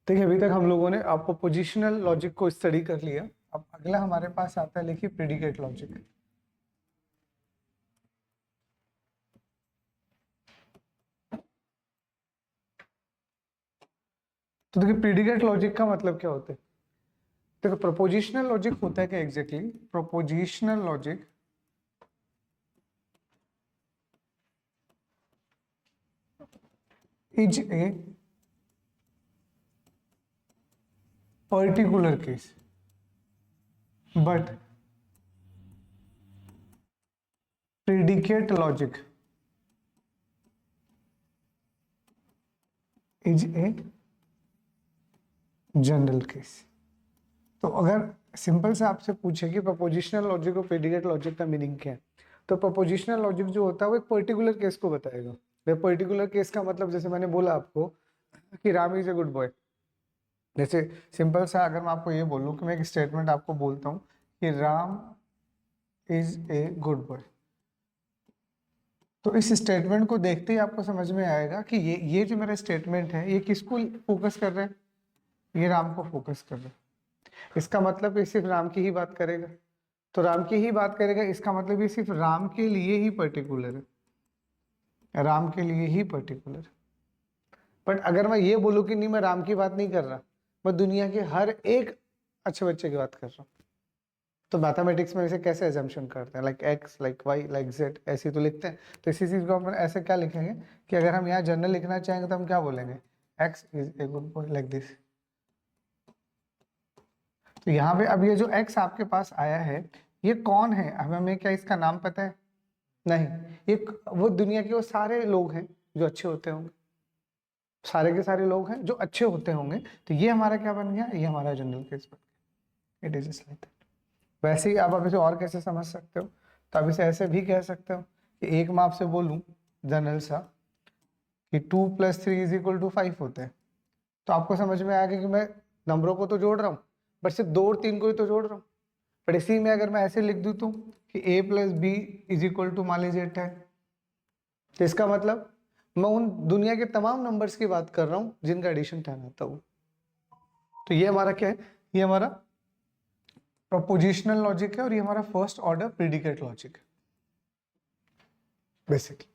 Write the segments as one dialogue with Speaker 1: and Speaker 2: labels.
Speaker 1: देखिए अभी तक हम लोगों ने आपको पोजिशनल लॉजिक को स्टडी कर लिया। अब अगला हमारे पास आता है, लिखिए प्रेडिकेट लॉजिक। तो देखिए प्रेडिकेट लॉजिक का मतलब क्या होता है। देखो प्रोपोजिशनल लॉजिक होता है क्या exactly. Prepositional logic is a particular case but predicate logic is a general case. तो अगर सिंपल से आपसे पूछे कि प्रोपोजिशनल लॉजिक और प्रेडिकेट लॉजिक का मीनिंग क्या है, तो प्रोपोजिशनल लॉजिक जो होता है वो एक पर्टिकुलर केस को बताएगा। पर्टिकुलर केस का मतलब जैसे मैंने बोला आपको कि Ram is a good boy. जैसे सिंपल सा अगर मैं आपको ये बोलूं कि मैं एक स्टेटमेंट आपको बोलता हूं कि Ram is a good boy, तो इस स्टेटमेंट को देखते ही आपको समझ में आएगा कि ये जो मेरा स्टेटमेंट है ये किसको फोकस कर रहा है, ये राम को फोकस कर रहा है। इसका मतलब ये सिर्फ राम की ही बात करेगा। तो राम की ही बात करेगा, इसका मतलब ये सिर्फ राम के लिए ही पर्टिकुलर है, राम के लिए ही पर्टिकुलर। बट अगर मैं ये बोलूं कि नहीं मैं राम की बात नहीं कर रहा, मैं दुनिया के हर एक अच्छे बच्चे की बात कर रहा हूँ, तो मैथमेटिक्स में इसे कैसे एजम्पशन करते हैं, like x like why like Z ऐसे तो लिखते हैं। तो इसी चीज को अपन ऐसे क्या लिखेंगे कि अगर हम यहाँ जनरल लिखना चाहेंगे तो हम क्या बोलेंगे, x is a good boy like this. तो यहाँ पे अब ये जो एक्स आपके पास आया है ये कौन है, हमें क्या इसका नाम पता है? नहीं, ये वो दुनिया के वो सारे लोग हैं जो अच्छे होते होंगे, सारे के सारे लोग हैं जो अच्छे होते होंगे। तो ये हमारा क्या बन गया, ये हमारा जनरल केस बन गया। It is just like that. वैसे ही आप अब इसे और कैसे समझ सकते हो, तो आप इसे ऐसे भी कह सकते हो कि एक मैं आपसे बोलूं जनरल सा कि 2+3 = 5 होते हैं, तो आपको समझ में आएगा कि मैं नंबरों को तो जोड़ रहा हूँ बट सिर्फ 2 और 3 को ही तो जोड़ रहा हूँ। पर इसी में अगर मैं ऐसे लिख दूं तो कि a+b मान लीजिए 10, तो इसका मतलब मैं उन दुनिया के तमाम नंबर्स की बात कर रहा हूँ जिनका एडिशन 10 आता हो। तो ये हमारा क्या है, ये हमारा प्रोपोजिशनल लॉजिक है और ये हमारा फर्स्ट ऑर्डर प्रेडिकेट लॉजिक है बेसिकली।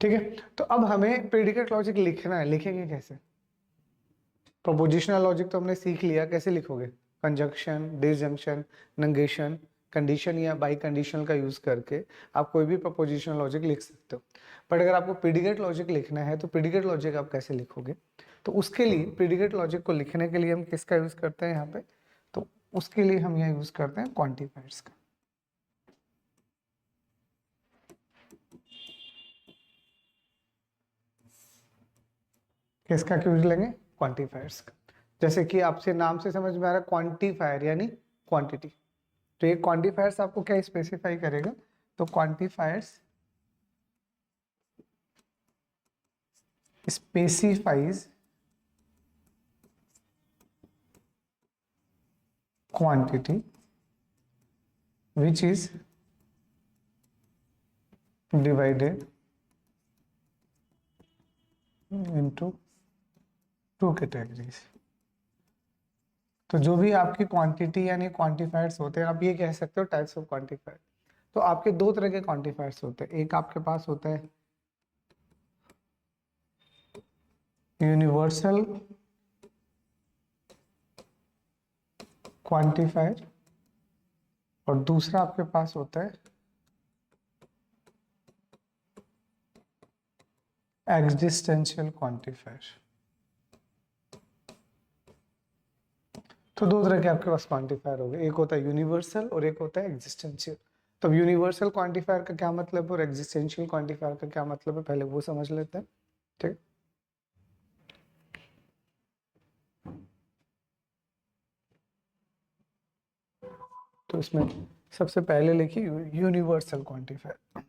Speaker 1: ठीक है, तो अब हमें प्रेडिकेट लॉजिक लिखना है, लिखेंगे कैसे? प्रोपोजिशनल लॉजिक तो हमने सीख लिया, कैसे लिखोगे, कंजंक्शन, डिसजंक्शन, नेगेशन, कंडीशन या बाई कंडीशनल का यूज करके आप कोई भी प्रोपोजिशनल लॉजिक लिख सकते हो। बट अगर आपको प्रेडिकेट लॉजिक लिखना है तो प्रेडिकेट लॉजिक आप कैसे लिखोगे? तो उसके लिए प्रेडिकेट लॉजिक को लिखने के लिए हम किसका यूज करते हैं यहाँ पे, तो उसके लिए हम यहाँ यूज करते हैं क्वांटिफायर्स का। किसका यूज लेंगे, क्वांटिफायर्स का। जैसे कि आपसे नाम से समझ में आ रहा है क्वांटिफायर यानी क्वांटिटी, तो ये क्वांटिफायर्स आपको क्या स्पेसिफाई करेगा, तो quantifiers specifies quantity which is divided into 2 categories। तो जो भी आपकी क्वांटिटी यानी क्वांटिफायर्स होते हैं, आप ये कह सकते हो टाइप्स ऑफ क्वांटिफायर। तो आपके दो तरह के क्वांटिफायर्स होते हैं, एक आपके पास होता है यूनिवर्सल क्वांटिफायर और दूसरा आपके पास होता है एग्जिस्टेंशियल क्वांटिफायर। तो दो तरह के आपके पास क्वांटिफायर हो गए, एक होता है यूनिवर्सल और एक होता है एग्जिस्टेंशियल। तो यूनिवर्सल क्वांटिफायर का क्या मतलब है और एग्जिस्टेंशियल क्वांटिफायर का क्या मतलब है, पहले वो समझ लेते हैं। ठीक, तो इसमें सबसे पहले लिखिए यूनिवर्सल क्वांटिफायर।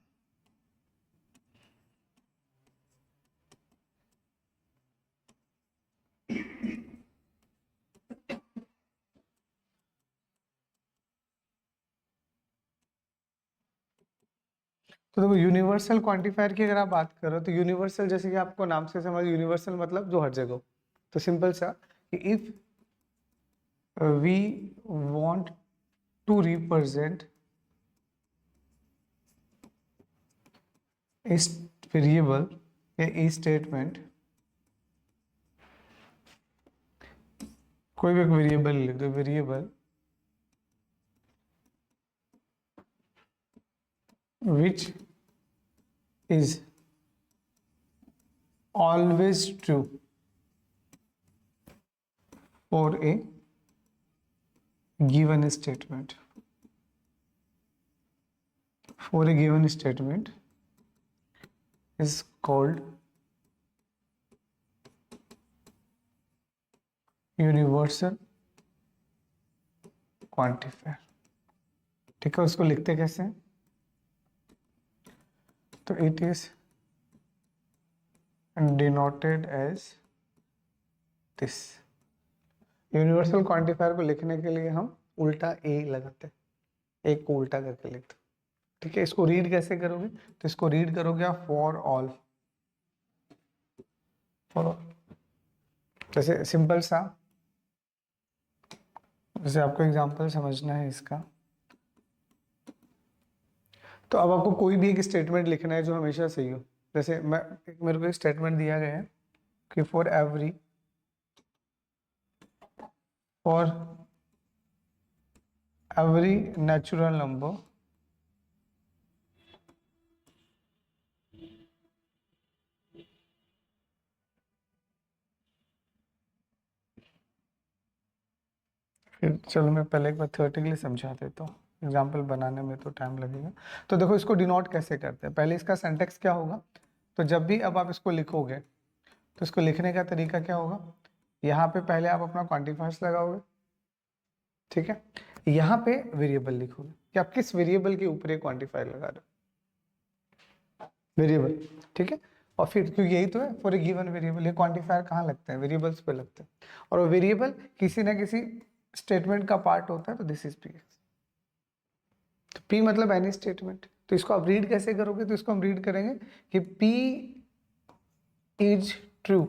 Speaker 1: तो देखो यूनिवर्सल क्वांटिफायर की अगर आप बात करो तो यूनिवर्सल जैसे कि आपको नाम से समझ, यूनिवर्सल मतलब जो हर जगह। तो सिंपल सा कि if we want to represent a variable या a स्टेटमेंट, कोई भी एक वेरिएबल लिख दो, variable which is always true for a given statement. For a given statement is called universal quantifier. ठीक है, उसको लिखते कैसे हैं? तो it is denoted as this. Universal quantifier को लिखने के लिए हम उल्टा ए लगाते हैं, एक को उल्टा करके लिखते हैं। ठीक है, इसको रीड कैसे करोगे? तो इसको रीड करोगे आप फॉर ऑल, फॉर ऑल। जैसे सिंपल सा, जैसे आपको एग्जांपल समझना है इसका, तो अब आपको कोई भी एक स्टेटमेंट लिखना है जो हमेशा सही हो। जैसे मेरे को एक स्टेटमेंट दिया गया है कि फॉर एवरी नेचुरल नंबर फिर चलो मैं पहले एक बार थ्योरेटिकली समझा देता हूँ, एग्जाम्पल बनाने में तो टाइम लगेगा। तो देखो इसको डिनोट कैसे करते हैं, पहले इसका सिंटैक्स क्या होगा। तो जब भी अब आप इसको लिखोगे तो इसको लिखने का तरीका क्या होगा, यहाँ पे पहले आप अपना क्वांटिफायर्स लगाओगे, ठीक है, यहाँ पे वेरिएबल लिखोगे कि आप किस वेरिएबल के ऊपर ये क्वांटिफायर लगा रहे हो, वेरिएबल, ठीक है। और फिर क्योंकि यही तो है फॉर ए गिवन वेरिएबल, ये क्वांटिफायर कहाँ लगते हैं, वेरिएबल्स पे लगते हैं, और वो वेरिएबल किसी ना किसी स्टेटमेंट का पार्ट होता है, तो दिस इज पी। तो पी मतलब एनी स्टेटमेंट। तो इसको आप रीड कैसे करोगे, तो इसको हम रीड करेंगे कि P is true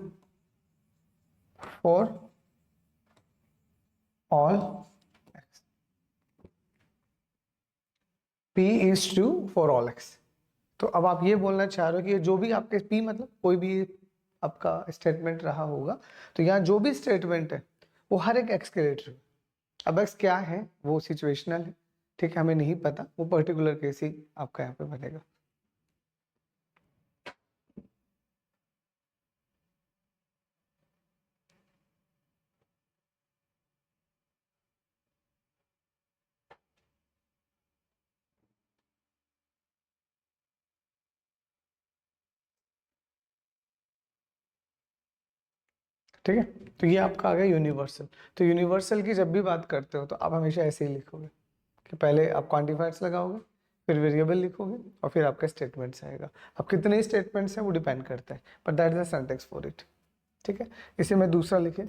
Speaker 1: for all x, P is true for all x. तो अब आप ये बोलना चाह रहे हो कि जो भी आपके पी मतलब कोई भी आपका स्टेटमेंट रहा होगा, तो यहाँ जो भी स्टेटमेंट है वो हर एक एक्स के लिए ट्रू। अब एक्स क्या है वो सिचुएशनल है, ठीक है, हमें नहीं पता, वो पर्टिकुलर केस ही आपका यहाँ पे बनेगा। ठीक है, तो ये आपका आ गया यूनिवर्सल। तो यूनिवर्सल की जब भी बात करते हो तो आप हमेशा ऐसे ही लिखोगे कि पहले आप क्वांटिफायर्स लगाओगे, फिर वेरिएबल लिखोगे, और फिर आपका स्टेटमेंट्स आएगा। अब कितने स्टेटमेंट्स हैं वो डिपेंड करता है, but that is the syntax for it. ठीक है, इसे मैं दूसरा लिखे,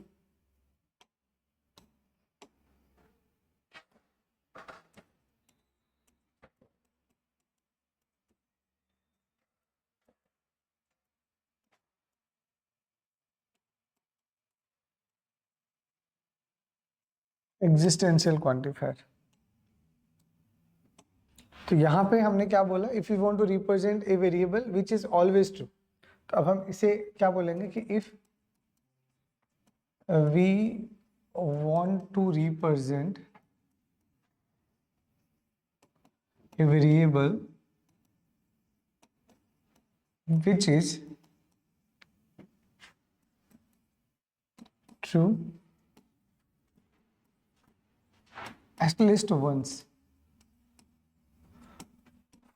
Speaker 1: एग्जिस्टेंशियल क्वांटिफायर। तो यहाँ पे हमने क्या बोला, if you want to represent a variable which is always true, तो अब हम इसे क्या बोलेंगे कि if we want to represent a variable which is true at least once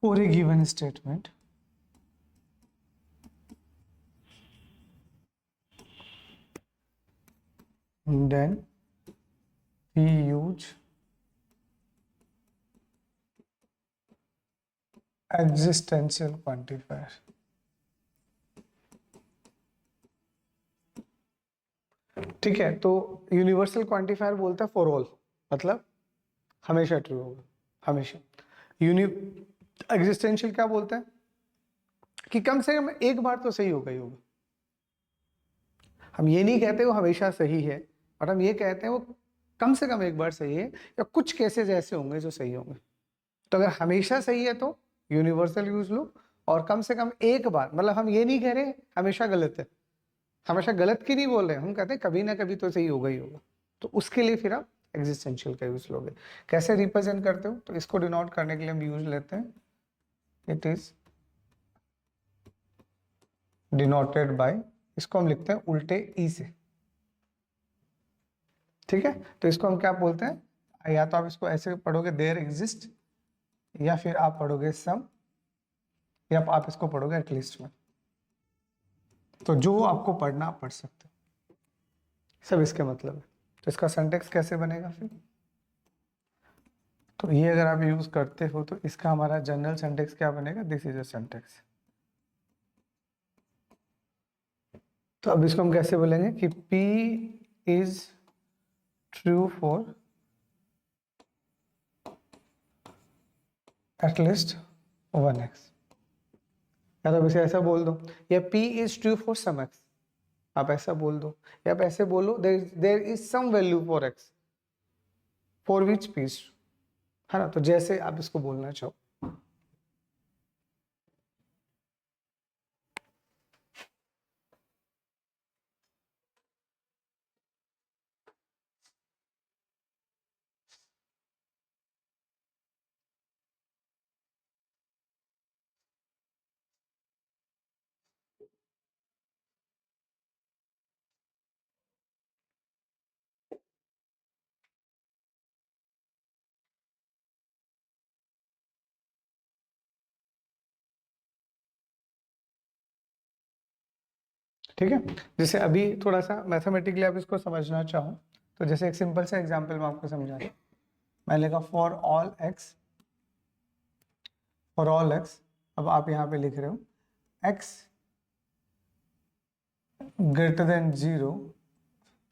Speaker 1: for a given statement, then we use existential quantifier। ठीक है, तो यूनिवर्सल क्वांटिफायर बोलता है फॉर ऑल, मतलब हमेशा ट्रू होगा, हमेशा। एग्जिस्टेंशियल क्या बोलते हैं कि कम से कम एक बार तो सही होगा ही होगा। हम ये नहीं कहते वो हमेशा सही है, और हम ये कहते हैं वो कम से कम एक बार सही है, या कुछ केसेस ऐसे होंगे जो सही होंगे। तो अगर हमेशा सही है तो यूनिवर्सल यूज लो, और कम से कम एक बार, मतलब हम ये नहीं कह रहे हमेशा गलत है, हमेशा गलत की नहीं बोल रहे, हम कहते हैं कभी ना कभी तो सही होगा ही होगा। तो उसके लिए फिर आप एग्जिस्टेंशियल का यूज लोगे। कैसे रिप्रेजेंट करते हो, तो इसको डिनोट करने के लिए हम यूज लेते हैं, इट इज डिनोटेड बाय, इसको हम लिखते हैं उल्टे ई से, ठीक है। तो इसको हम क्या बोलते हैं, या तो आप इसको ऐसे पढ़ोगे देयर एग्जिस्ट, या फिर आप पढ़ोगे सम, या आप इसको पढ़ोगे एटलीस्ट में। तो जो आपको पढ़ना आप पढ़ सकते हो, सब इसके मतलब है। तो इसका सिंटेक्स कैसे बनेगा फिर, तो ये अगर आप यूज करते हो तो इसका हमारा जनरल सिंटेक्स क्या बनेगा, दिस इज अ सिंटेक्स। तो अब इसको हम कैसे बोलेंगे कि P is true for at least 1x, या तो इसे ऐसा बोल दो, या P is true for some x, आप ऐसा बोल दो, या आप ऐसे बोलो there is some value for x for which P is true, है ना। तो जैसे आप इसको बोलना चाहो। ठीक है, जैसे अभी थोड़ा सा मैथमेटिकली आप इसको समझना चाहो, तो जैसे एक सिंपल सा एग्जांपल मैं आपको समझा रहा हूँ। मैंने लिखा फॉर ऑल एक्स, अब आप यहाँ पे लिख रहे हो x greater than 0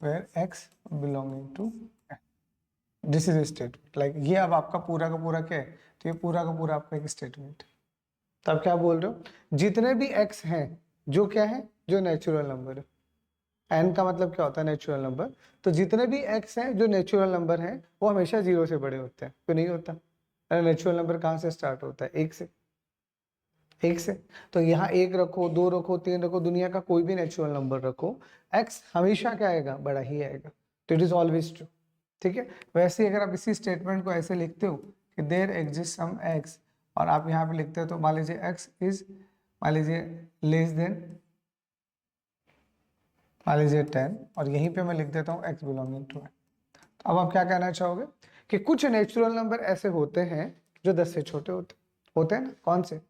Speaker 1: where x belonging to this is statement, like ये अब आपका पूरा का पूरा क्या है, तो ये पूरा का पूरा आपका एक स्टेटमेंट है। तो आप क्या बोल रहे हो, जितने भी x हैं जो क्या है, जो नेचुरल नंबर है, n का मतलब क्या होता है, नेचुरल नंबर। तो जितने भी x हैं जो नेचुरल नंबर हैं वो हमेशा 0 से बड़े होते हैं, तो नहीं होता। नेचुरल नंबर कहाँ से स्टार्ट होता है, 1 से, 1 से। तो यहाँ 1 रखो, 2 रखो, 3 रखो, दुनिया का कोई भी नेचुरल नंबर रखो, x हमेशा क्या आएगा, बड़ा ही आएगा। तो इट इज ऑलवेज ट्रू, ठीक है। वैसे ही अगर आप इसी स्टेटमेंट को ऐसे लिखते हो कि देयर एग्जिस्ट सम x, और आप यहाँ पे लिखते हो तो मान लीजिए x इज, मान लीजिए लेस देन, मान लीजिए 10, और यहीं पे मैं लिख देता हूँ x बिलोंगिंग टू है। तो अब आप क्या कहना चाहोगे कि कुछ नेचुरल नंबर ऐसे होते हैं जो 10 से छोटे होते हैं ना, कौन से,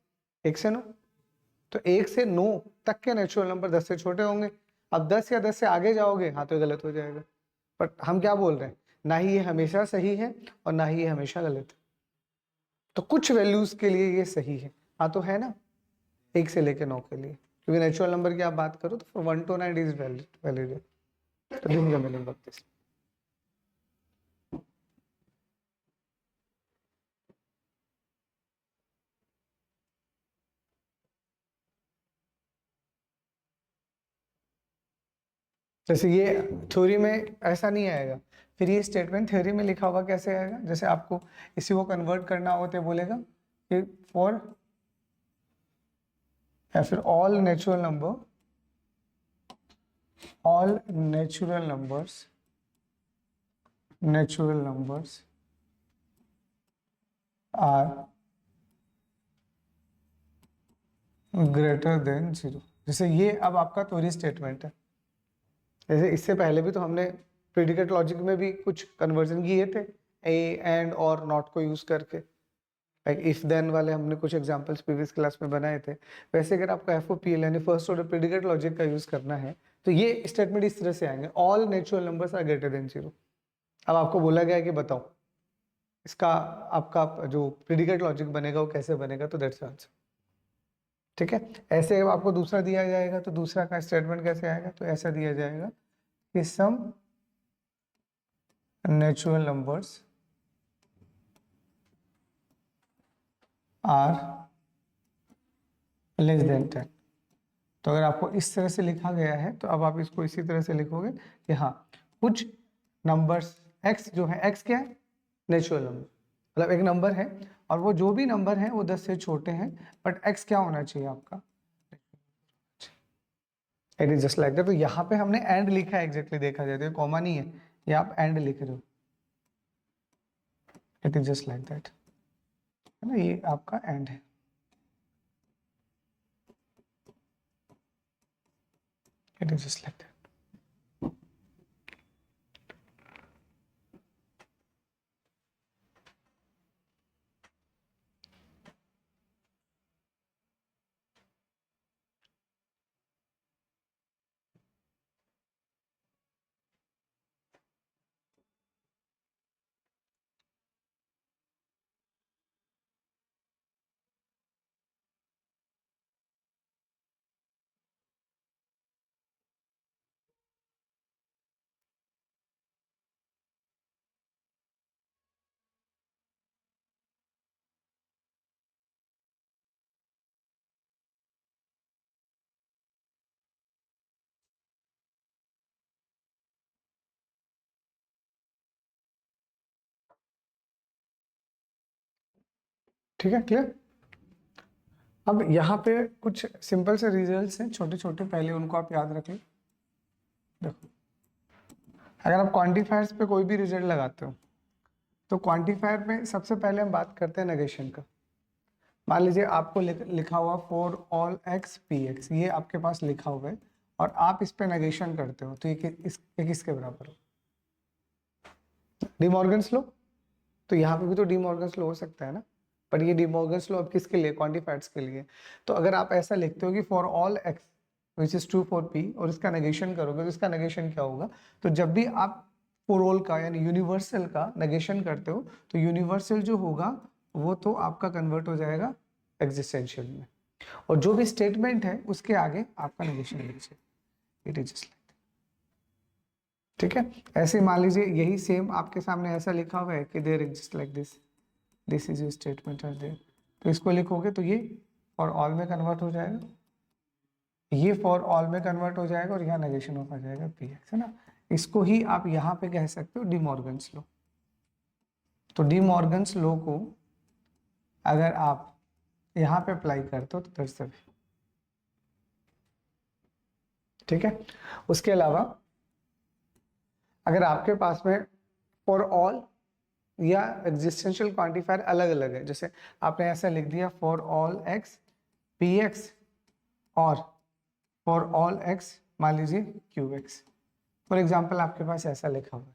Speaker 1: 1 से 9। तो 1 से 9 तक के नेचुरल नंबर 10 से छोटे होंगे। अब 10 या 10 से आगे जाओगे, हाँ तो ये गलत हो जाएगा। बट हम क्या बोल रहे हैं, ना ही ये हमेशा सही है और ना ही ये हमेशा गलत है। तो कुछ वैल्यूज के लिए ये सही है, हाँ तो है ना, 1 से लेके 9 के लिए, क्योंकि नेचुरल नंबर की आप बात करो तो 1 to 9 इज वैलिड। तो दिन का मीनिंग ऑफ दिस। जैसे ये थ्योरी में ऐसा नहीं आएगा, फिर ये स्टेटमेंट थ्योरी में लिखा होगा कैसे आएगा, जैसे आपको इसी को कन्वर्ट करना हो तो बोलेगा कि फॉर, या फिर all natural numbers are greater than 0। जैसे ये अब आपका थ्योरी स्टेटमेंट है। जैसे इससे पहले भी तो हमने प्रेडिकेट लॉजिक में भी कुछ कन्वर्जन किए थे, ए एंड और नॉट को यूज करके, लाइक इफ देन वाले हमने कुछ एग्जांपल्स प्रीवियस क्लास में बनाए थे। वैसे अगर आपको एफओपीएल यानी फर्स्ट ऑर्डर प्रेडिकेट लॉजिक का यूज करना है तो ये स्टेटमेंट इस तरह से आएंगे, all natural numbers are greater than 0। अब आपको बोला गया है कि बताओ इसका आपका जो प्रेडिकेट लॉजिक बनेगा वो कैसे बनेगा, तो दैट्स आंसर, ठीक है। ऐसे आपको दूसरा दिया जाएगा तो दूसरा का स्टेटमेंट कैसे आएगा, तो ऐसा दिया जाएगा कि some natural numbers are less than 10। तो अगर आपको इस तरह से लिखा गया है तो अब आप इसको इसी तरह से लिखोगे कि हाँ कुछ नंबर्स x जो है, x क्या है, नेचुरल नंबर, मतलब एक नंबर है और वो जो भी नंबर है वो 10 से छोटे हैं, बट x क्या होना चाहिए आपका, it is just like that. तो यहाँ पे हमने एंड लिखा है एग्जैक्टली, देखा जाए तो कॉमा नहीं है, ये आप एंड लिख रहे हो, it is just like that, है ना, ये आपका एंड है, it is just like that. ठीक है, क्लियर। अब यहाँ पे कुछ सिंपल से रिजल्ट्स हैं छोटे छोटे, पहले उनको आप याद रख लो। देखो, अगर आप क्वांटिफायर्स पे कोई भी रिजल्ट लगाते हो तो क्वांटिफायर में सबसे पहले हम बात करते हैं नेगेशन का। मान लीजिए आपको लिखा हुआ for all x P x, ये आपके पास लिखा हुआ है और आप इस पे नेगेशन करते हो, तो ये किसके बराबर हो, डी मॉर्गन्स लो। तो यहाँ पे भी तो डी मॉर्गन्स लो हो सकता है ना, पर ये डी मॉर्गन्स लो अब किसके लिए, क्वांटिफायर्स के लिए। तो अगर आप ऐसा लिखते हो कि for all x which is true for P और इसका नेगेशन करोगे तो इसका नेगेशन क्या होगा, तो जब भी आप फॉर ऑल का यानी यूनिवर्सल का नेगेशन करते हो तो यूनिवर्सल जो होगा वो तो आपका कन्वर्ट हो जाएगा एग्जिस्टेंशियल में, और जो भी स्टेटमेंट है उसके आगे आपका नेगेशन लीजिए, इट इज जस्ट लाइक, ठीक है। ऐसे मान लीजिए यही सेम आपके सामने ऐसा लिखा हुआ है कि there exist like this is your statement are there, तो इसको लिखोगे तो ये फॉर ऑल में कन्वर्ट हो जाएगा, ये फॉर ऑल में कन्वर्ट हो जाएगा और यहाँ नेगेशन ऑफ आ जाएगा पी एक्स, है ना। इसको ही आप यहाँ पे कह सकते हो डी मॉर्गन्स लो। तो डी मॉर्गन्स लो को अगर आप यहाँ पे अप्लाई करते हो तो दरअसल, ठीक है। उसके अलावा अगर आपके पास में फॉर ऑल या एग्जिस्टेंशियल क्वांटिफायर अलग अलग है, जैसे आपने ऐसा लिख दिया for all x P x और फॉर ऑल एक्स मान लीजिए क्यू एक्स, फॉर एग्जाम्पल आपके पास ऐसा लिखा हुआ है,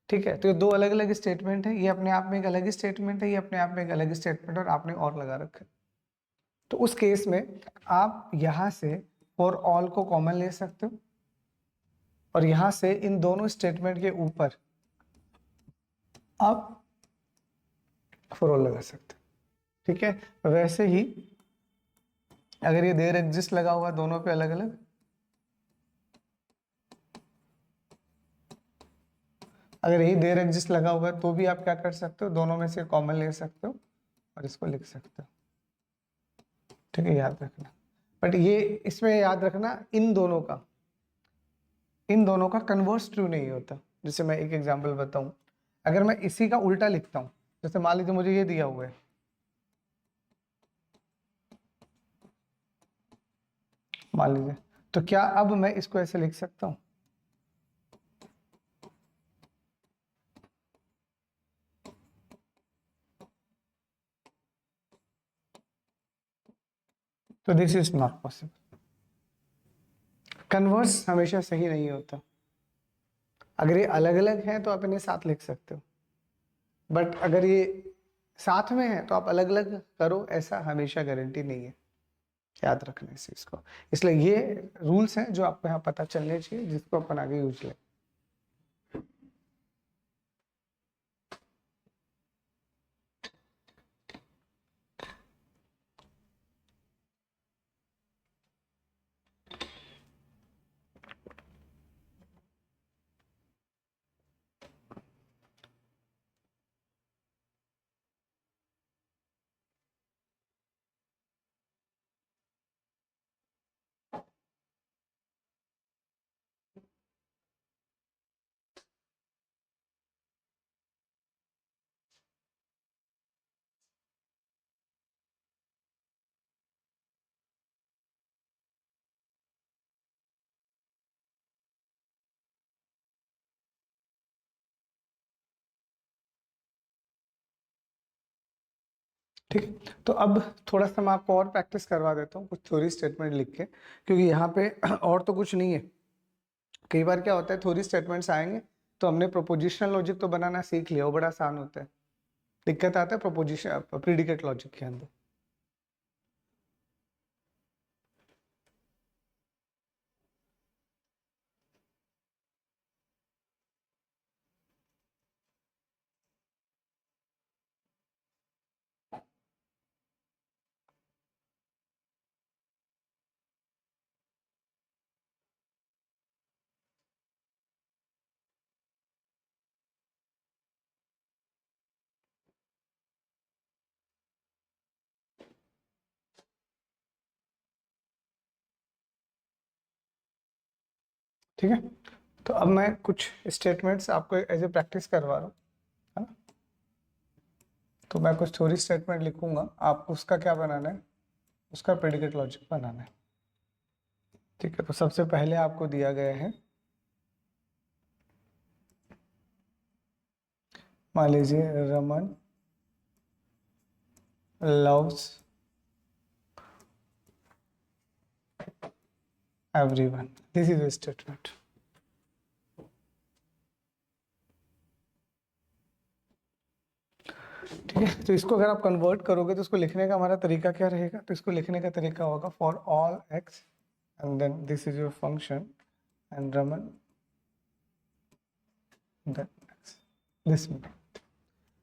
Speaker 1: ठीक है। तो ये दो अलग अलग स्टेटमेंट है, ये अपने आप में एक अलग स्टेटमेंट है, ये अपने आप में एक अलग स्टेटमेंट, और आपने और लगा रखा है। तो उस केस में आप यहाँ से फॉर ऑल को कॉमन ले सकते हो और यहाँ से इन दोनों स्टेटमेंट के ऊपर आप फॉर ऑल लगा सकते हो, ठीक है। वैसे ही अगर ये देयर एग्जिस्ट लगा हुआ दोनों पे अलग अलग, अगर यही देयर एग्जिस्ट लगा हुआ है तो भी आप क्या कर सकते हो, दोनों में से कॉमन ले सकते हो और इसको लिख सकते हो, ठीक है, याद रखना। बट ये इसमें याद रखना इन दोनों का कन्वर्स ट्रू नहीं होता। जैसे मैं एक एग्जांपल बताऊं, अगर मैं इसी का उल्टा लिखता हूं, जैसे मान लीजिए मुझे ये दिया हुआ है, मान लीजिए, तो क्या अब मैं इसको ऐसे लिख सकता हूं, तो this is not possible. Converse हमेशा सही नहीं होता। अगर ये अलग अलग है तो आप इन्हें साथ लिख सकते हो, बट अगर ये साथ में है तो आप अलग अलग करो, ऐसा हमेशा गारंटी नहीं है, याद रखना इस चीज को। इसलिए ये रूल्स हैं जो आपको यहाँ पता चलने चाहिए, जिसको अपन आगे यूज लें। ठीक है, तो अब थोड़ा सा मैं आपको और प्रैक्टिस करवा देता हूँ कुछ थ्योरी स्टेटमेंट लिख के, क्योंकि यहाँ पे और तो कुछ नहीं है। कई बार क्या होता है, थ्योरी स्टेटमेंट्स आएंगे तो हमने प्रोपोजिशनल लॉजिक तो बनाना सीख लिया, वो बड़ा आसान होता है, दिक्कत आता है प्रोपोजिशन प्रीडिकेट लॉजिक के अंदर। ठीक है, तो अब मैं कुछ स्टेटमेंट्स आपको एज ए प्रैक्टिस करवा रहा हूँ, है ना। तो मैं कुछ थ्योरी स्टेटमेंट लिखूंगा, आप उसका क्या बनाना है, उसका प्रेडिकेट लॉजिक बनाना है। ठीक है, तो सबसे पहले आपको दिया गया है, मान लीजिए Raman loves everyone, this is a statement. ठीक है, तो इसको अगर आप कन्वर्ट करोगे तो इसको लिखने का हमारा तरीका क्या रहेगा, तो इसको लिखने का तरीका होगा for all x and then this is your function and रमन दिस।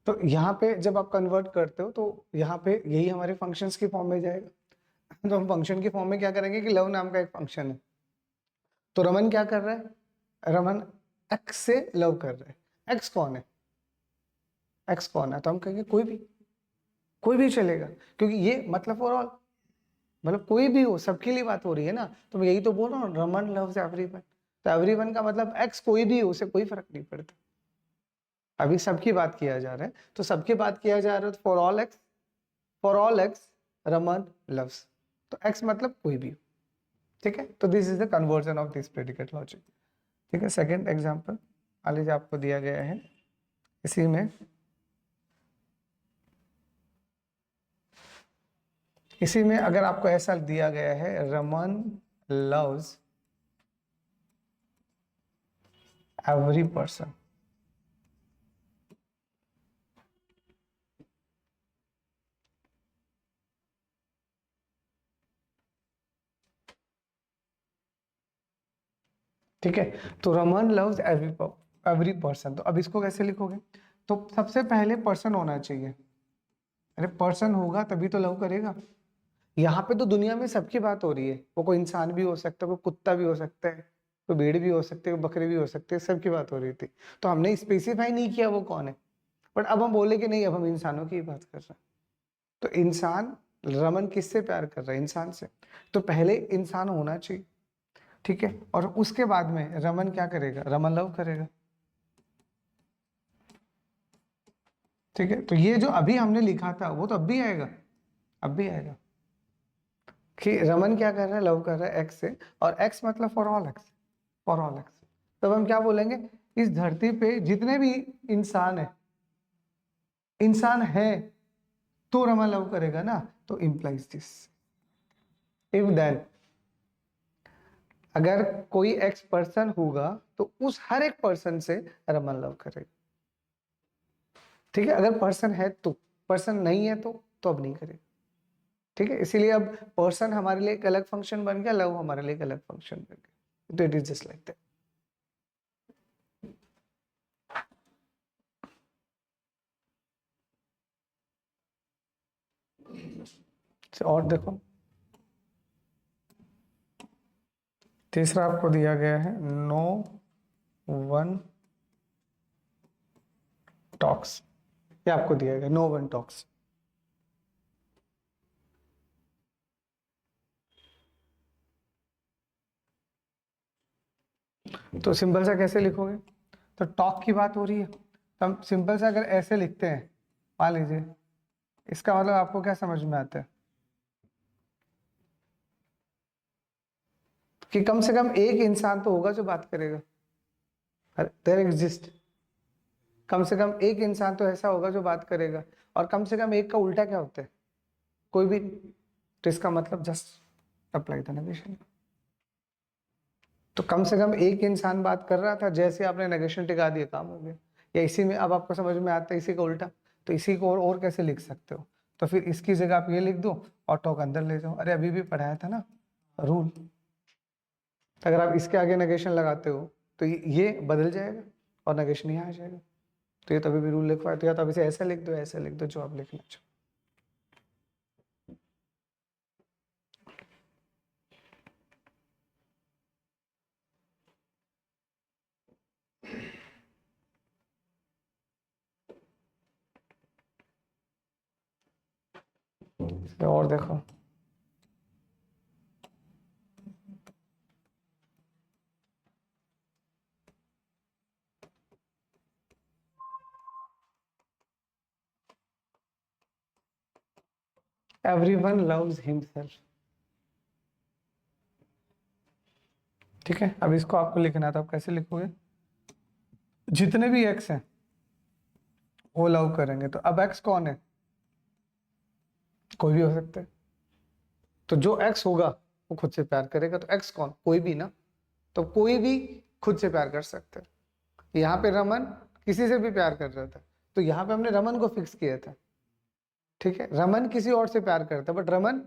Speaker 1: तो यहाँ पे जब आप कन्वर्ट करते हो तो यहाँ पे यही हमारे फंक्शंस की फॉर्म में जाएगा। तो हम फंक्शन की फॉर्म में क्या करेंगे कि लव नाम का एक फंक्शन है, तो रमन क्या कर रहा है, रमन एक्स से लव कर रहा है। एक्स कौन है, एक्स कौन है, तो हम कहेंगे कोई भी चलेगा, क्योंकि ये मतलब फॉर ऑल, मतलब कोई भी हो, सबके लिए बात हो रही है ना। तो मैं यही तो बोल रहा हूँ, रमन लव्स एवरीवन, तो एवरीवन का मतलब एक्स कोई भी हो, उसे कोई फर्क नहीं पड़ता। अभी सबकी बात किया जा रहा है, तो सबकी बात किया जा रहा है, for all x Raman loves, तो एक्स मतलब कोई भी हो। ठीक है, तो this is the conversion of this predicate logic. ठीक है, सेकंड एग्जांपल मान लीजिए आपको दिया गया है, इसी में अगर आपको ऐसा दिया गया है, रमन लव्स एवरी पर्सन, ठीक है, तो रमन लव्स एवरी पर्सन, तो अब इसको कैसे लिखोगे, तो सबसे पहले पर्सन होना चाहिए। अरे पर्सन होगा तभी तो लव करेगा। यहाँ पे तो दुनिया में सबकी बात हो रही है, वो कोई इंसान भी हो सकता है, कोई कुत्ता भी हो सकता है, कोई भेड़ भी हो सकते हैं, कोई बकरी भी हो सकते हैं, सबकी बात हो रही थी। तो हमने स्पेसिफाई नहीं किया वो कौन है, बट अब हम बोले कि नहीं, अब हम इंसानों की बात कर रहे हैं। तो इंसान, रमन किससे प्यार कर रहा है, इंसान से, तो पहले इंसान होना चाहिए। ठीक है, और उसके बाद में रमन क्या करेगा, रमन लव करेगा। ठीक है, तो ये जो अभी हमने लिखा था वो तो अब भी आएगा, अब भी आएगा कि रमन क्या कर रहा है, लव कर रहा है एक्स से, और एक्स मतलब for all x, for all x. तब हम क्या बोलेंगे, इस धरती पे जितने भी इंसान है तो रमन लव करेगा ना, तो इंप्लाइज दिस, इफ देन, अगर कोई एक्स पर्सन होगा तो उस हर एक पर्सन से रमन लव करेगा। ठीक है, अगर पर्सन है तो, पर्सन नहीं है तो अब नहीं करेगा। ठीक है, इसीलिए अब पर्सन हमारे लिए एक अलग फंक्शन बन गया, लव हमारे लिए एक अलग फंक्शन बन गया। तो it is just like that. और देखो, तीसरा आपको दिया गया है, नो वन टॉक्स, ये आपको दिया गया, नो वन टॉक्स। तो सिंपल सा कैसे लिखोगे, तो टॉक की बात हो रही है, तो हम सिंपल सा अगर ऐसे लिखते हैं, मान लीजिए, इसका मतलब आपको क्या समझ में आता है कि कम से कम एक इंसान तो होगा जो बात करेगा, देयर एग्जिस्ट, कम से कम एक इंसान तो ऐसा होगा जो बात करेगा। और कम से कम एक का उल्टा क्या होता है, कोई भी, तो इसका मतलब जस्ट अप्लाई द नेगेशन। तो कम से कम एक इंसान बात कर रहा था, जैसे आपने नेगेशन टिका दिया काम हो गया। या इसी में अब आपको समझ में आता है इसी का उल्टा, तो इसी को और कैसे लिख सकते हो, तो फिर इसकी जगह आप ये लिख दो और टॉक अंदर ले जाओ। अरे अभी भी पढ़ाया था ना रूल, अगर आप इसके आगे नेगेशन लगाते हो तो ये बदल जाएगा और नेगेशन यहाँ आ जाएगा। तो ये तभी भी रूल लिखवाए, तो या तो आप इसे ऐसे लिख दो, ऐसे लिख दो, जो आप लिखना चाहो। तो और देखो, एवरीवन लव्स हिमसेल्फ। ठीक है, अब इसको आपको लिखना है, तो आप कैसे लिखोगे? जितने भी एक्स हैं वो लव करेंगे, तो अब एक्स कौन है? कोई भी हो सकता है। तो जो एक्स होगा वो खुद से प्यार करेगा, तो एक्स कौन? कोई भी ना, तो कोई भी खुद से प्यार कर सकता है। यहाँ पे रमन किसी से भी प्यार कर रहा था, तो यहाँ पे हमने रमन को फिक्स किया था। ठीक है, रमन किसी और से प्यार करता, बट रमन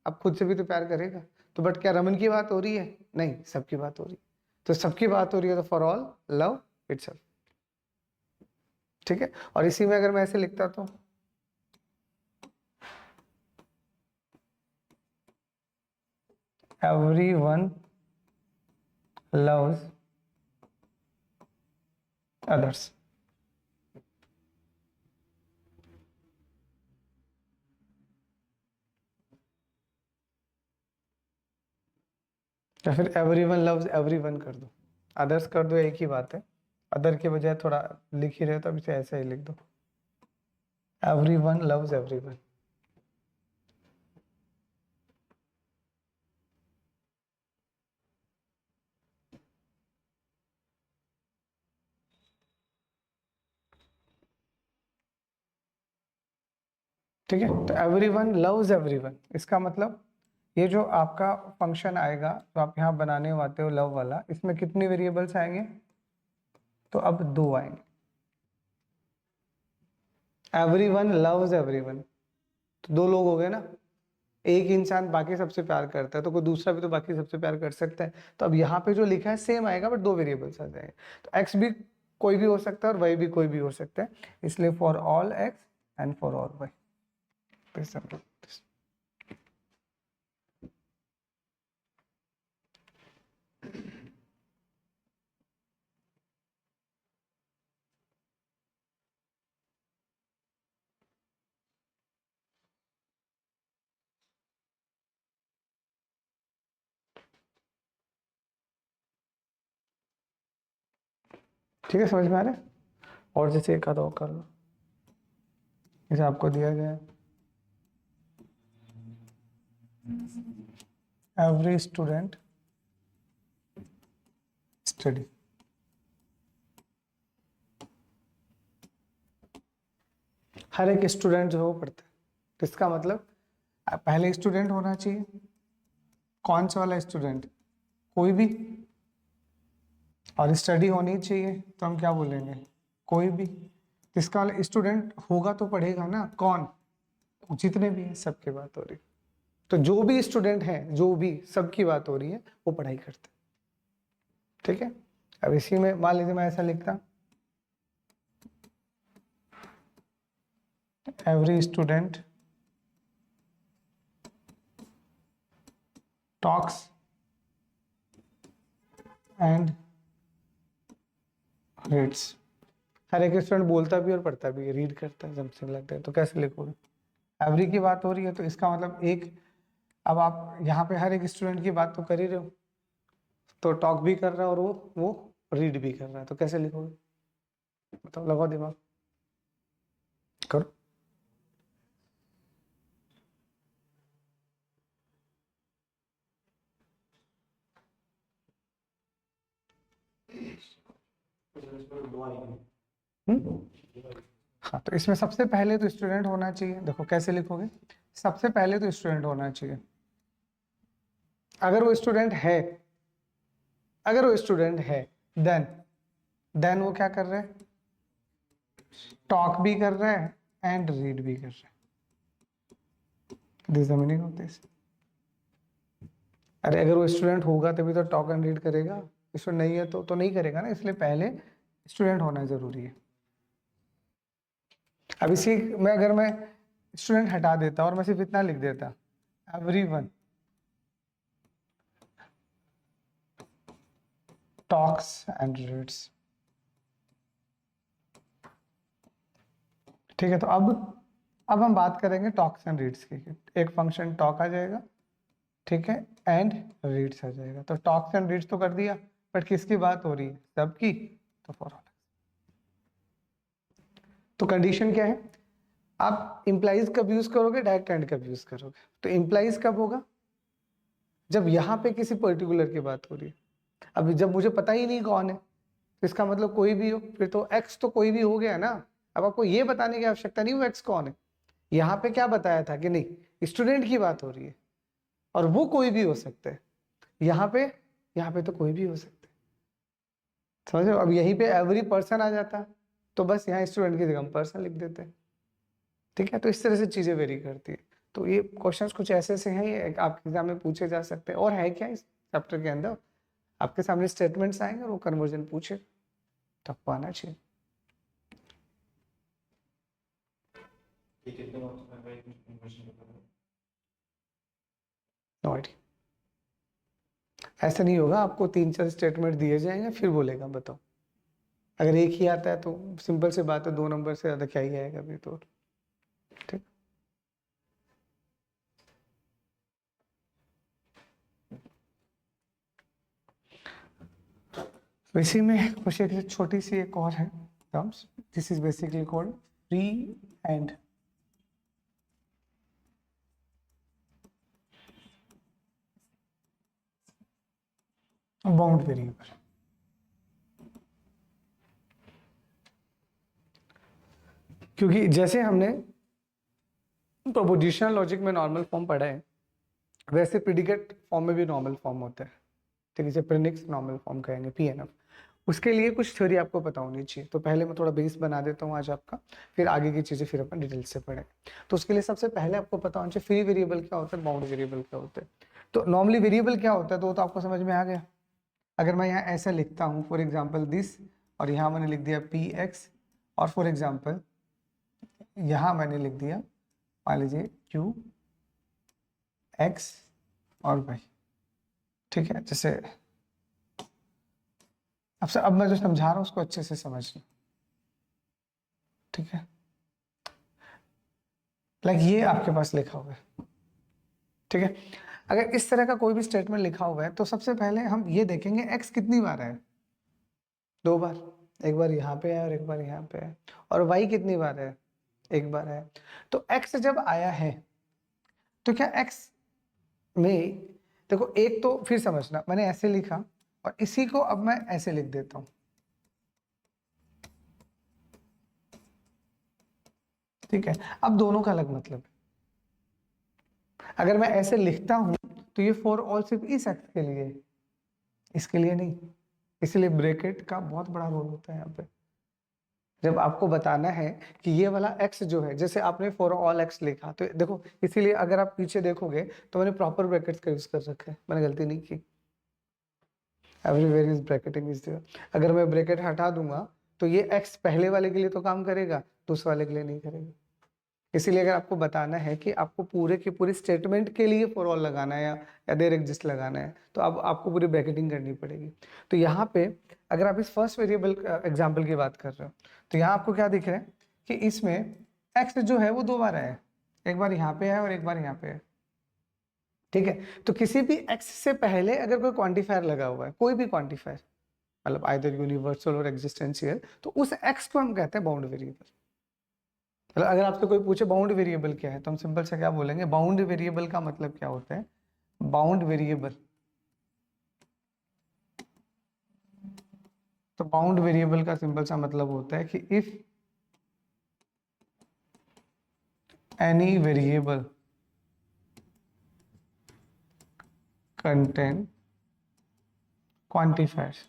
Speaker 1: अब खुद से भी तो प्यार करेगा। तो बट क्या रमन की बात हो रही है? नहीं, सबकी बात हो रही है। तो सबकी बात हो रही है, तो फॉर ऑल लव इटसेल्फ। ठीक है, और इसी में अगर मैं ऐसे लिखता तो everyone loves others। या फिर everyone loves everyone कर दो, others कर दो, एक ही बात है। अदर के बजाय थोड़ा लिख ही रहे हो तो अब इसे ऐसे ही लिख दो, everyone loves everyone। ठीक है, तो everyone loves everyone, इसका मतलब ये जो आपका फंक्शन आएगा जो आप यहाँ बनाने वाले हो लव वाला, इसमें कितनी वेरिएबल्स आएंगे? तो अब 2 आएंगे। एवरीवन लव्स एवरीवन, तो 2 लोग हो गए ना। एक इंसान बाकी सबसे प्यार करता है, तो कोई दूसरा भी तो बाकी सबसे प्यार कर सकता है। तो अब यहाँ पे जो लिखा है सेम आएगा, बट 2 वेरिएबल्स आ जाएंगे। तो एक्स भी कोई भी हो सकता है और वाई भी कोई भी हो सकता है, इसलिए for all x and for all y. ठीक है, समझ में आ रहा है? और जैसे एक आधा और कर लो, जैसे आपको दिया गया है, एवरी स्टूडेंट स्टडी। हर एक स्टूडेंट जो है वो पढ़ता है, तो इसका मतलब पहले स्टूडेंट होना चाहिए। कौन सा वाला स्टूडेंट? कोई भी। और स्टडी होनी चाहिए, तो हम क्या बोलेंगे? कोई भी। इसका वाला स्टूडेंट होगा तो पढ़ेगा ना, कौन? जितने भी हैं सबकी बात हो रही है। तो जो भी स्टूडेंट हैं, जो भी सबकी बात हो रही है, वो पढ़ाई करते हैं। ठीक है, अब इसी में मान लीजिए मैं ऐसा लिखता, every student talks and reads. हर एक स्टूडेंट बोलता भी और पढ़ता भी, रीड करता है, समथिंग लगता है। तो कैसे लिखोगे? एवरी की बात हो रही है, तो इसका मतलब एक, अब आप यहाँ पे हर एक स्टूडेंट की बात तो कर ही रहे हो, तो टॉक भी कर रहा है और वो रीड भी कर रहा है, तो कैसे लिखोगे? मतलब लगाओ दिमाग, करो। हाँ, तो इसमें सबसे पहले तो स्टूडेंट होना चाहिए। देखो कैसे लिखोगे, सबसे पहले तो स्टूडेंट होना चाहिए। अगर वो स्टूडेंट है, अगर वो स्टूडेंट है, देन वो क्या कर रहा है, टॉक भी कर रहा है एंड रीड भी कर रहा है। This the meaning of this. अरे अगर वो स्टूडेंट होगा तभी तो टॉक एंड रीड करेगा, स्टूडेंट नहीं है तो नहीं करेगा ना, इसलिए पहले स्टूडेंट होना जरूरी है। अब इसी में अगर मैं स्टूडेंट हटा देता और मैं सिर्फ इतना लिख देता, एवरीवन टॉक्स एंड रीड्स, ठीक है। तो अब हम बात करेंगे टॉक्स एंड रीड्स की। एक फंक्शन टॉक आ जाएगा, ठीक है, एंड रीड्स आ जाएगा। तो टॉक्स एंड रीड्स तो कर दिया, बट किसकी बात हो रही है, सबकी, तो फॉर ऑल। तो कंडीशन क्या है, आप इंप्लाइज कब यूज करोगे, डायरेक्ट एंड कब यूज करोगे। तो इंप्लाइज कब होगा, जब यहाँ पे किसी पर्टिकुलर की बात हो रही है। अभी जब मुझे पता ही नहीं कौन है, तो इसका मतलब कोई भी हो, फिर तो एक्स तो कोई भी हो गया ना। अब आपको ये बताने की आवश्यकता नहीं वो एक्स कौन है। यहाँ पे क्या बताया था कि नहीं, स्टूडेंट की बात हो रही है और वो कोई भी हो सकता है। यहाँ पे तो कोई भी हो सकता है, समझ रहे हो। अब यहीं पे एवरी पर्सन आ जाता, तो बस यहाँ स्टूडेंट की जगह हम पर्सन लिख देते हैं, ठीक है। तो इस तरह से चीजें वेरी करती है। तो ये क्वेश्चंस कुछ ऐसे से हैं, ये आपके एग्जाम में पूछे जा सकते हैं। और है क्या इस चैप्टर के अंदर, आपके सामने स्टेटमेंट्स आएंगे और वो कन्वर्जन पूछे, तो आपको आना चाहिए। नो आइडिया, ऐसा नहीं होगा। आपको 3-4 स्टेटमेंट दिए जाएंगे, फिर बोलेगा बताओ। अगर एक ही आता है तो सिंपल सी बात है, 2 नंबर से ज्यादा क्या ही आएगा अभी तो, ठीक। इसी में कुछ एक छोटी सी एक और है terms, this is basically called free and bound variable. क्योंकि जैसे हमने प्रोपोजिशनल लॉजिक में नॉर्मल फॉर्म पढ़ा है, वैसे प्रेडिकेट फॉर्म में भी नॉर्मल फॉर्म होता है, ठीक है, इसे प्रीनिक्स नॉर्मल फॉर्म कहेंगे, पीएनएफ। उसके लिए कुछ थ्योरी आपको पता होनी चाहिए। तो पहले मैं थोड़ा बेस बना देता हूँ आज आपका, फिर आगे की चीजें फिर अपन डिटेल से पढ़ें। तो उसके लिए सबसे पहले आपको पता होना चाहिए फ्री वेरिएबल क्या होता है, बाउंड वेरिएबल क्या होता है। तो नॉर्मली वेरिएबल क्या होता है, तो आपको समझ में आ गया। अगर मैं यहाँ ऐसा लिखता हूँ, फॉर एग्जाम्पल दिस, और यहाँ मैंने लिख दिया पी एक्स, और फॉर एग्जाम्पल यहाँ मैंने लिख दिया मान लीजिए क्यू एक्स और वाई, ठीक है। जैसे अब मैं जो समझा रहा हूँ उसको अच्छे से समझना, ठीक है। लाइक ये आपके पास लिखा हुआ है, ठीक है। अगर इस तरह का कोई भी स्टेटमेंट लिखा हुआ है तो सबसे पहले हम ये देखेंगे एक्स कितनी बार है, 2 बार, एक बार यहाँ पे है और एक बार यहाँ पे है। और वाई कितनी बार है, 1 बार है। तो एक्स जब आया है तो क्या एक्स में, देखो एक तो फिर समझना, मैंने ऐसे लिखा और इसी को अब मैं ऐसे लिख देता हूं, ठीक है। अब दोनों का अलग मतलब है। अगर मैं ऐसे लिखता हूं तो ये फॉर ऑल सिर्फ इस एक्स के लिए, इसके लिए नहीं। इसलिए ब्रैकेट का बहुत बड़ा रोल होता है यहाँ पे। जब आपको बताना है कि ये वाला x जो है, जैसे आपने फॉर ऑल x लिखा, तो देखो इसीलिए अगर आप पीछे देखोगे तो मैंने प्रॉपर ब्रैकेट्स का यूज कर रखा है, मैंने गलती नहीं की। Everywhere is bracketing is there. अगर मैं ब्रैकेट हटा दूंगा तो ये x पहले वाले के लिए तो काम करेगा, दूसरे वाले के लिए नहीं करेगा। इसीलिए अगर आपको बताना है कि आपको पूरे के पूरे स्टेटमेंट के लिए फॉर ऑल लगाना है या देयर एग्जिस्ट लगाना है, तो अब आपको पूरी ब्रैकेटिंग करनी पड़ेगी। तो यहाँ पे अगर आप इस फर्स्ट वेरिएबल एग्जाम्पल की बात कर रहे हो, तो यहाँ आपको क्या दिख रहा है कि इसमें एक्स जो है वो 2 बार है, एक बार यहाँ पे है और एक बार यहाँ पे है, ठीक है। तो किसी भी एक्स से पहले अगर कोई क्वांटिफायर लगा हुआ है, कोई भी क्वांटिफायर, मतलब आइदर यूनिवर्सल और एग्जिस्टेंशियल, तो उस एक्स को हम कहते हैं बाउंड वेरिएबल। मतलब अगर आपसे कोई पूछे बाउंड वेरिएबल क्या है, तो हम सिंपल से क्या बोलेंगे, बाउंड वेरिएबल का मतलब क्या होता है। बाउंड वेरिएबल, तो बाउंड वेरिएबल का सिंपल सा मतलब होता है कि if any variable contain quantifiers.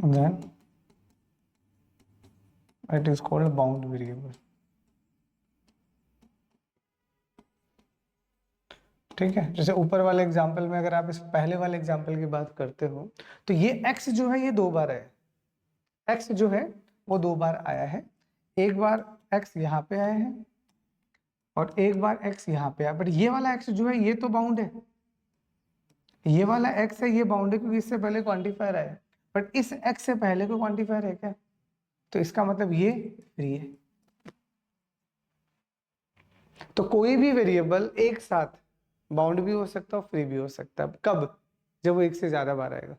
Speaker 1: Then it is called bound variable. ठीक है, जैसे ऊपर वाले एग्जाम्पल में अगर आप इस पहले वाले एग्जाम्पल की बात करते हो तो ये x जो है ये 2 बार है, x जो है वो 2 बार आया है, एक बार x यहाँ पे आया है और एक बार x यहाँ पे आया, बट ये वाला x जो है ये तो बाउंड है, ये वाला x है ये बाउंड है क्योंकि इससे पहले क्वांटिफायर आया, बट इस x से पहले कोई क्वांटिफायर है क्या? तो इसका मतलब ये फ्री है। तो कोई भी वेरिएबल एक साथ बाउंड भी हो सकता है और फ्री भी हो सकता है, कब? जब वो एक से ज्यादा बार आएगा।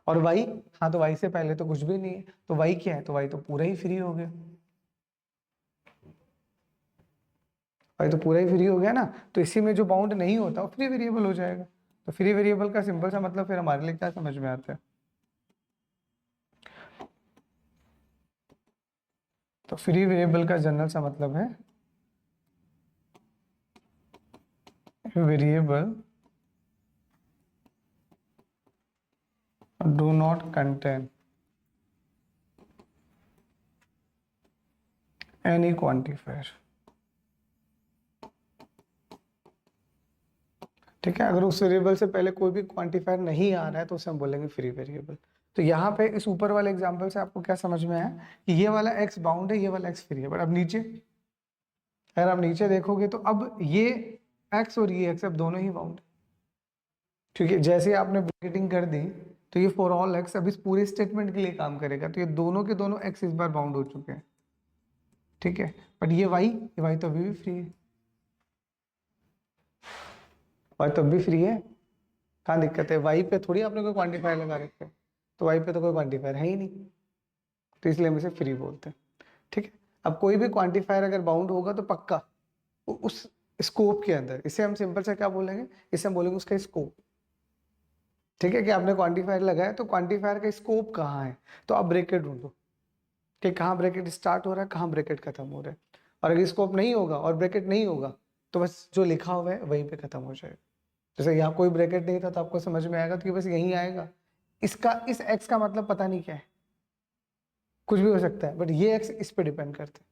Speaker 1: और y, हाँ तो y से पहले तो कुछ भी नहीं है, तो y क्या है? तो y तो पूरा ही फ्री हो गया, y तो पूरा ही फ्री हो गया ना, तो इसी में जो बाउंड नहीं होता वो फ्री वेरिएबल हो जाएगा। तो फ्री वेरिएबल का सिंपल सा मतलब फिर हमारे लिए क्या समझ में आता है? तो फ्री वेरिएबल का जनरल सा मतलब है variable do not contain any quantifier। ठीक है, अगर उस वेरिएबल से पहले कोई भी क्वांटिफायर नहीं आ रहा है तो उसे हम बोलेंगे फ्री वेरिएबल। तो यहाँ पे इस ऊपर वाले एग्जांपल से आपको क्या समझ में आया कि ये वाला x बाउंड है, ये वाला x फ्री है, बट अब नीचे अगर आप नीचे देखोगे तो अब ये x और ये x अब दोनों ही बाउंड है, क्योंकि जैसे आपने ब्रैकेटिंग कर दी तो ये फॉर ऑल x अब इस पूरे स्टेटमेंट के लिए काम करेगा, तो ये दोनों के दोनों x इस बार बाउंड हो चुके हैं। ठीक है, बट ये y तो अभी भी फ्री है, y तो अभी फ्री है, कहाँ दिक्कत है? y पे थोड़ी आपने कोई क्वांटिफायर लगा रखे हैं, तो y पे तो कोई क्वांटिफायर है ही नहीं, तो इसलिए हम इसे फ्री बोलते हैं। ठीक है, अब कोई भी क्वांटिफायर अगर बाउंड होगा तो पक्का उस स्कोप के अंदर, इसे हम सिंपल से क्या बोलेंगे? इसे हम बोलेंगे उसका स्कोप। ठीक है, कि आपने क्वांटिफायर लगाया तो क्वांटिफायर का स्कोप कहाँ है, तो आप ब्रैकेट ढूंढो कि कहाँ ब्रैकेट स्टार्ट हो रहा है, कहाँ ब्रैकेट खत्म हो रहा है, और अगर स्कोप नहीं होगा और ब्रैकेट नहीं होगा तो बस जो लिखा हुआ है वहीं पे खत्म हो जाएगा। जैसे यहाँ कोई ब्रैकेट नहीं था तो आपको समझ में आएगा कि बस यहीं आएगा, इसका इस x का मतलब पता नहीं क्या है, कुछ भी हो सकता है, बट ये x इस पे डिपेंड करते हैं,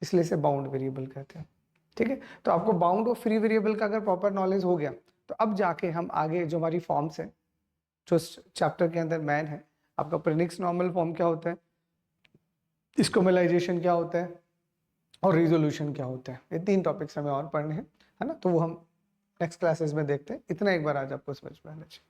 Speaker 1: इसलिए इसे बाउंड वेरिएबल कहते हैं। ठीक है, तो आपको बाउंड और फ्री वेरिएबल का अगर प्रॉपर नॉलेज हो गया तो अब जाके हम आगे जो हमारी फॉर्म्स है जो चैप्टर के अंदर मैन है, आपका प्रीफिक्स नॉर्मल फॉर्म क्या होता है, डिस्क्रिमिनाइजेशन क्या होता है और रिजोल्यूशन क्या होता है, ये 3 टॉपिक्स हमें और पढ़ने हैं, है ना, तो वो हम नेक्स्ट क्लासेस में देखते हैं। इतना एक बार आज आपको समझ में आना चाहिए।